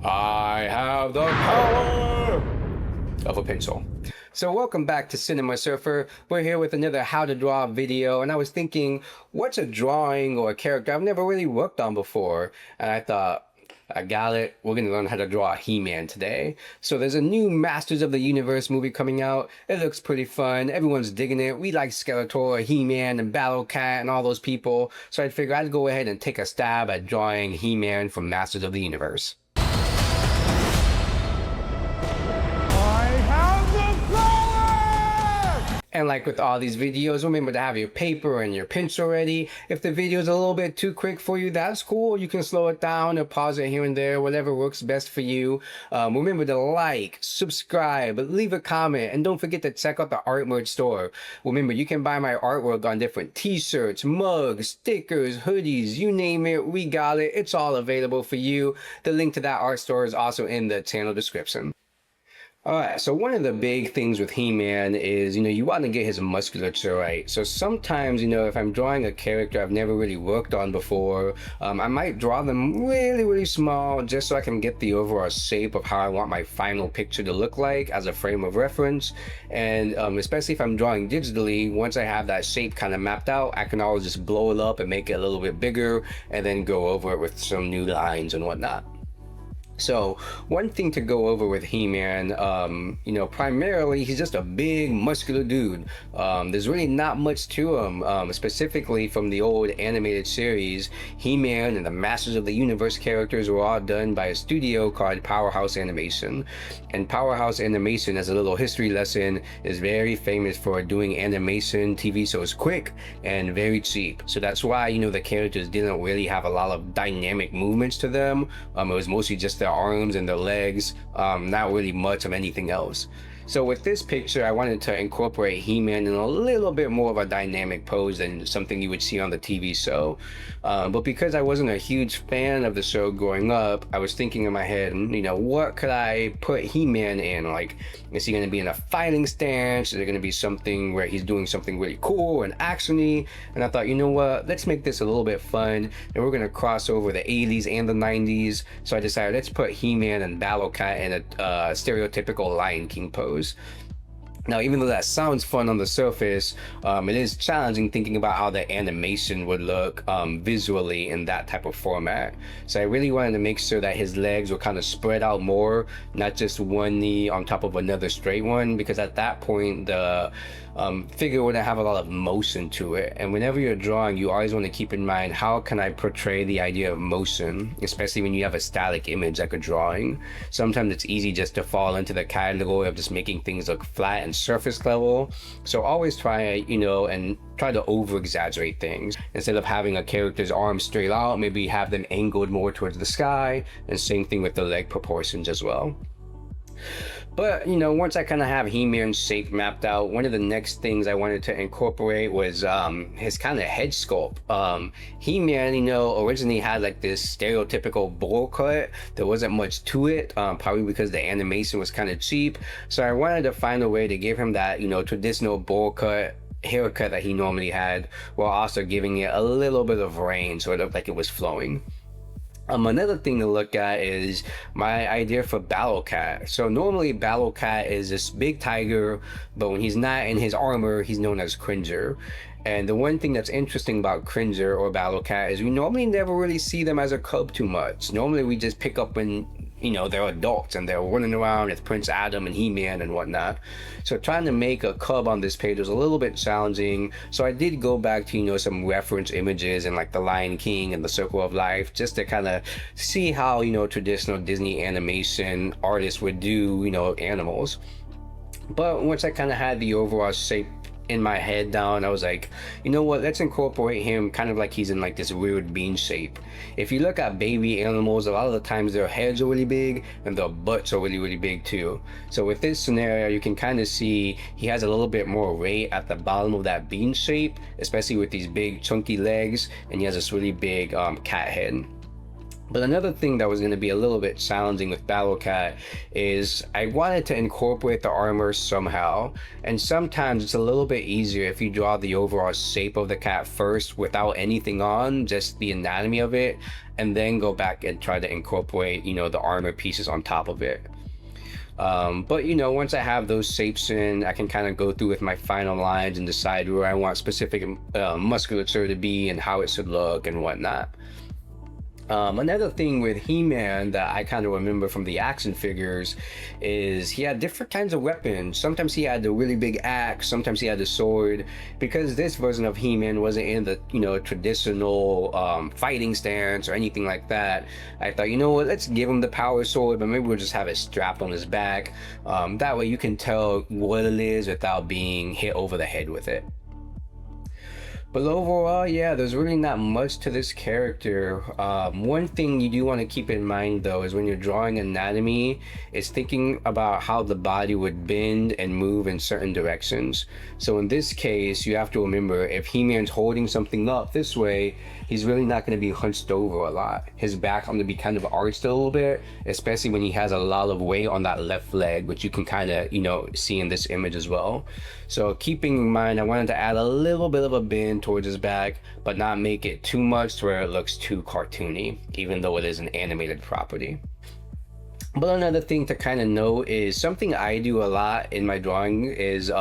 I have the power of a pencil. So welcome back to Cinema Surfer. We're here with another how to draw video, and I was thinking, what's a drawing or a character I've never really worked on before? And I thought, I got it. We're going to learn how to draw He-Man today. So there's a new Masters of the Universe movie coming out. It looks pretty fun. Everyone's digging it. We like Skeletor, He-Man, and Battle Cat, and all those people. So I figured I'd go ahead and take a stab at drawing He-Man from Masters of the Universe. And like with all these videos, remember to have your paper and your pencil ready. If the video is a little bit too quick for you, that's cool. You can slow it down or pause it here and there, whatever works best for you. Remember to like, subscribe, leave a comment, and don't forget to check out the art merch store. Remember, you can buy my artwork on different t-shirts, mugs, stickers, hoodies, you name it, we got it. It's all available for you. The link to that art store is also in the channel description. Alright, so one of the big things with He-Man is, you want to get his musculature right. So sometimes, if I'm drawing a character I've never really worked on before, I might draw them really, really small just so I can get the overall shape of how I want my final picture to look like as a frame of reference. And especially if I'm drawing digitally, once I have that shape kind of mapped out, I can always just blow it up and make it a little bit bigger and then go over it with some new lines and whatnot. So one thing to go over with He-Man, primarily he's just a big muscular dude. There's really not much to him, specifically from the old animated series. He-Man and the Masters of the Universe characters were all done by a studio called Powerhouse Animation. And Powerhouse Animation, as a little history lesson, is very famous for doing animation TV shows quick and very cheap. So that's why, the characters didn't really have a lot of dynamic movements to them. It was mostly just their arms and their legs, not really much of anything else. So with this picture, I wanted to incorporate He-Man in a little bit more of a dynamic pose than something you would see on the TV show. But because I wasn't a huge fan of the show growing up, I was thinking in my head, what could I put He-Man in? Like, is he going to be in a fighting stance? Is there going to be something where he's doing something really cool and actiony? And I thought, you know what, let's make this a little bit fun. And we're going to cross over the 80s and the 90s. So I decided, let's put He-Man and Battle Cat in a stereotypical Lion King pose. Now, even though that sounds fun on the surface, it is challenging thinking about how the animation would look visually in that type of format. So I really wanted to make sure that his legs were kind of spread out more, not just one knee on top of another straight one, because at that point the figure wouldn't have a lot of motion to it. And whenever you're drawing, you always want to keep in mind, how can I portray the idea of motion, especially when you have a static image like a drawing. Sometimes it's easy just to fall into the category of just making things look flat and surface level. So always try, and try to over exaggerate things. Instead of having a character's arms straight out, maybe have them angled more towards the sky, and same thing with the leg proportions as well. But, once I kind of have He-Man's shape mapped out, one of the next things I wanted to incorporate was his kind of head sculpt. He-Man, originally had like this stereotypical bowl cut. There wasn't much to it, probably because the animation was kind of cheap. So I wanted to find a way to give him that, traditional bowl cut haircut that he normally had, while also giving it a little bit of range so it looked like it was flowing. Another thing to look at is my idea for Battle Cat. So normally Battle Cat is this big tiger, but when he's not in his armor, he's known as Cringer. And the one thing that's interesting about Cringer or Battle Cat is we normally never really see them as a cub too much. Normally we just pick up when they're adults and they're running around with Prince Adam and He-Man and whatnot. So trying to make a cub on this page was a little bit challenging. So I did go back to, some reference images in like the Lion King and the Circle of Life, just to kind of see how, traditional Disney animation artists would do, animals. But once I kind of had the overall shape in my head down, I was like, let's incorporate him kind of like he's in like this weird bean shape. If you look at baby animals, a lot of the times their heads are really big and their butts are really, really big too. So with this scenario, you can kind of see he has a little bit more weight at the bottom of that bean shape, especially with these big chunky legs, and he has this really big cat head. But another thing that was going to be a little bit challenging with Battle Cat is I wanted to incorporate the armor somehow. And sometimes it's a little bit easier if you draw the overall shape of the cat first without anything on, just the anatomy of it, and then go back and try to incorporate, the armor pieces on top of it. But once I have those shapes in, I can kind of go through with my final lines and decide where I want specific musculature to be and how it should look and whatnot. Another thing with He-Man that I kind of remember from the action figures is he had different kinds of weapons. Sometimes he had the really big axe, sometimes he had the sword. Because this version of He-Man wasn't in the, traditional fighting stance or anything like that, I thought, let's give him the power sword, but maybe we'll just have it strapped on his back. That way you can tell what it is without being hit over the head with it. But overall, yeah, there's really not much to this character. One thing you do want to keep in mind, though, is when you're drawing anatomy, is thinking about how the body would bend and move in certain directions. So in this case, you have to remember if He-Man's holding something up this way, he's really not going to be hunched over a lot. His back going to be kind of arched a little bit, especially when he has a lot of weight on that left leg, which you can kind of, see in this image as well. So keeping in mind, I wanted to add a little bit of a bend towards his back, but not make it too much to where it looks too cartoony, even though it is an animated property. But another thing to kind of know is something I do a lot in my drawing is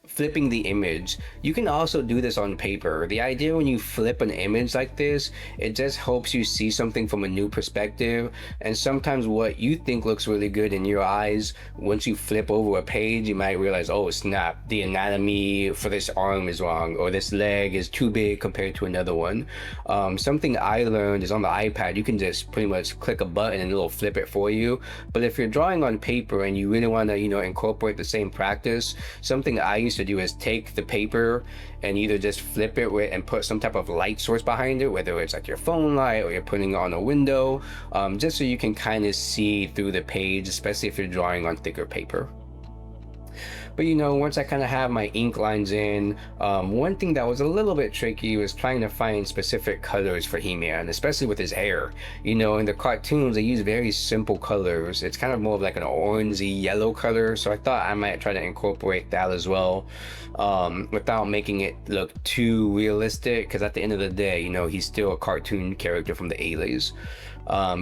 flipping the image. You can also do this on paper. The idea when you flip an image like this, it just helps you see something from a new perspective. And sometimes what you think looks really good in your eyes, once you flip over a page, you might realize, oh snap, the anatomy for this arm is wrong, or this leg is too big compared to another one. Something I learned is on the iPad, you can just pretty much click a button and it'll flip it for you. But if you're drawing on paper and you really want to, incorporate the same practice, something I used to do is take the paper and either just flip it and put some type of light source behind it, whether it's like your phone light or you're putting it on a window, just so you can kind of see through the page, especially if you're drawing on thicker paper. But once I kind of have my ink lines in, one thing that was a little bit tricky was trying to find specific colors for He-Man, especially with his hair. In the cartoons, they use very simple colors. It's kind of more of like an orangey yellow color, so I thought I might try to incorporate that as well, without making it look too realistic, because at the end of the day, he's still a cartoon character from the 80s.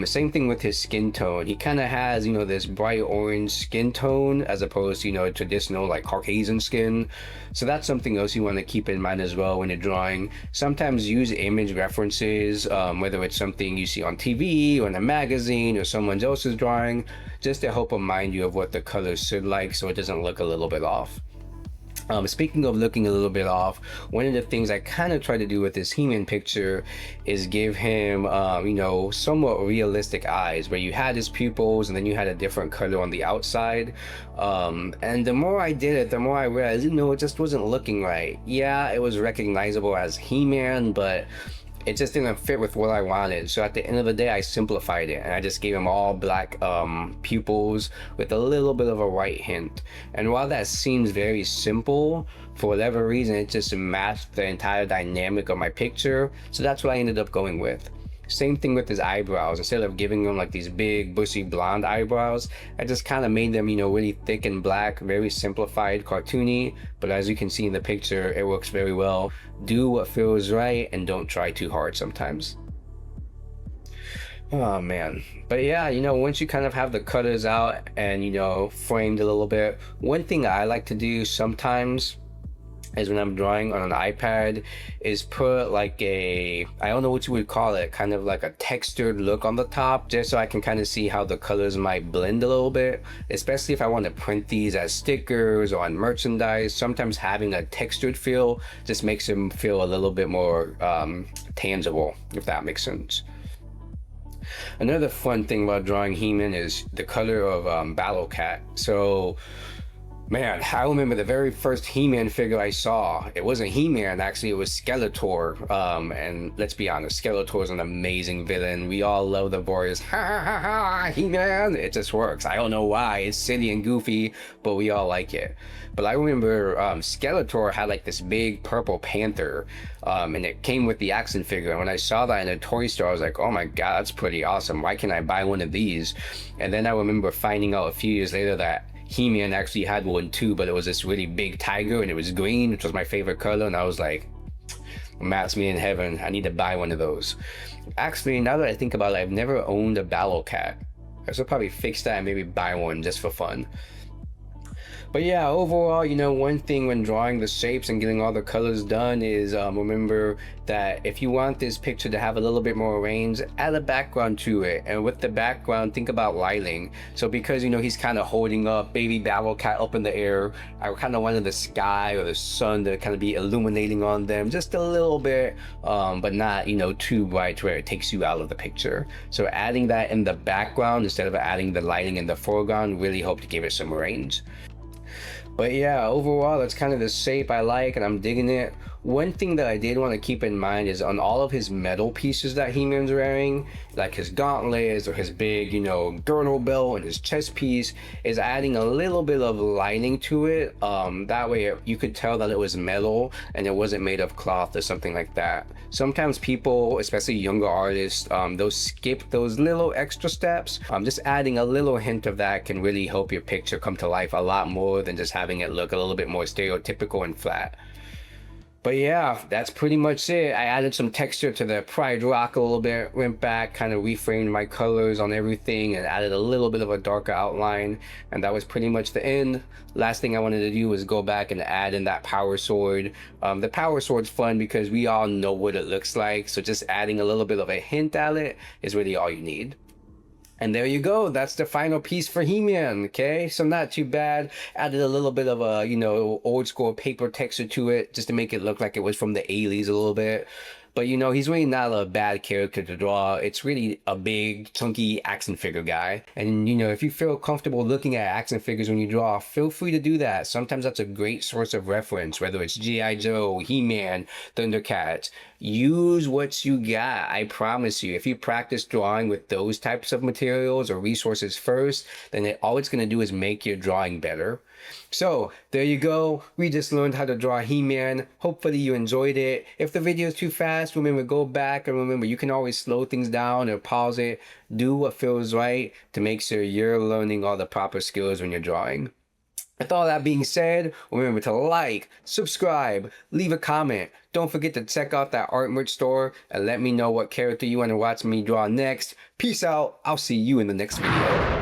Same thing with his skin tone. He kind of has, this bright orange skin tone as opposed to, traditional like Caucasian skin. So that's something else you want to keep in mind as well when you're drawing. Sometimes use image references, whether it's something you see on TV or in a magazine or someone else's drawing, just to help remind you of what the colors should like so it doesn't look a little bit off. Speaking of looking a little bit off, one of the things I kind of try to do with this He-Man picture is give him, somewhat realistic eyes, where you had his pupils and then you had a different color on the outside. And the more I did it, the more I realized, it just wasn't looking right. Yeah, it was recognizable as He-Man, but it just didn't fit with what I wanted. So at the end of the day, I simplified it and I just gave him all black pupils with a little bit of a white hint. And while that seems very simple, for whatever reason, it just matched the entire dynamic of my picture. So that's what I ended up going with. Same thing with his eyebrows. Instead of giving him like these big bushy blonde eyebrows, I just kind of made them, really thick and black, very simplified, cartoony. But as you can see in the picture, it works very well. Do what feels right and don't try too hard sometimes. Oh man. But yeah, once you kind of have the colors out and, framed a little bit, one thing I like to do sometimes is when I'm drawing on an iPad is put like I don't know what you would call it, kind of like a textured look on the top, just so I can kind of see how the colors might blend a little bit, especially if I want to print these as stickers or on merchandise. Sometimes having a textured feel just makes them feel a little bit more tangible, if that makes sense. Another fun thing about drawing He-Man is the color of Battle Cat. So Man, I remember the very first He-Man figure I saw. It wasn't He-Man, actually, it was Skeletor. And let's be honest, Skeletor is an amazing villain. We all love the voice, ha ha ha ha, He-Man. It just works. I don't know why. It's silly and goofy, but we all like it. But I remember Skeletor had like this big purple panther, and it came with the action figure. And when I saw that in a toy store, I was like, oh my God, that's pretty awesome. Why can't I buy one of these? And then I remember finding out a few years later that He-Man actually had one too, but it was this really big tiger and it was green, which was my favorite color. And I was like, that's me in heaven. I need to buy one of those. Actually, now that I think about it, I've never owned a Battle Cat. I should probably fix that and maybe buy one just for fun. But yeah, overall, one thing when drawing the shapes and getting all the colors done is remember that if you want this picture to have a little bit more range, add a background to it. And with the background, think about lighting. So because, he's kind of holding up baby Battle Cat up in the air, I kind of wanted the sky or the sun to kind of be illuminating on them just a little bit, but not, too bright where it takes you out of the picture. So adding that in the background instead of adding the lighting in the foreground really helped to give it some range. But yeah, overall, that's kind of the shape I like, and I'm digging it. One thing that I did want to keep in mind is on all of his metal pieces that He-Man's wearing, like his gauntlets or his big, girdle belt and his chest piece, is adding a little bit of lining to it. That way you could tell that it was metal and it wasn't made of cloth or something like that. Sometimes people, especially younger artists, they'll skip those little extra steps. Just adding a little hint of that can really help your picture come to life a lot more than just having it look a little bit more stereotypical and flat. But yeah, that's pretty much it. I added some texture to the Pride Rock a little bit, went back, kind of reframed my colors on everything and added a little bit of a darker outline. And that was pretty much the end. Last thing I wanted to do was go back and add in that power sword. The power sword's fun because we all know what it looks like. So just adding a little bit of a hint at it is really all you need. And there you go. That's the final piece for He-Man. Okay, so not too bad. Added a little bit of a, old school paper texture to it just to make it look like it was from the 80s a little bit. But he's really not a bad character to draw. It's really a big, chunky action figure guy. And if you feel comfortable looking at action figures when you draw, feel free to do that. Sometimes that's a great source of reference, whether it's G.I. Joe, He-Man, Thundercats. Use what you got. I promise you, if you practice drawing with those types of materials or resources first, then all it's going to do is make your drawing better. So there you go. We just learned how to draw He-Man. Hopefully you enjoyed it. If the video is too fast, remember, go back, and remember, you can always slow things down or pause it. Do what feels right to make sure you're learning all the proper skills when you're drawing. With all that being said, remember to like, subscribe, leave a comment. Don't forget to check out that art merch store and let me know what character you want to watch me draw next. Peace out. I'll see you in the next video.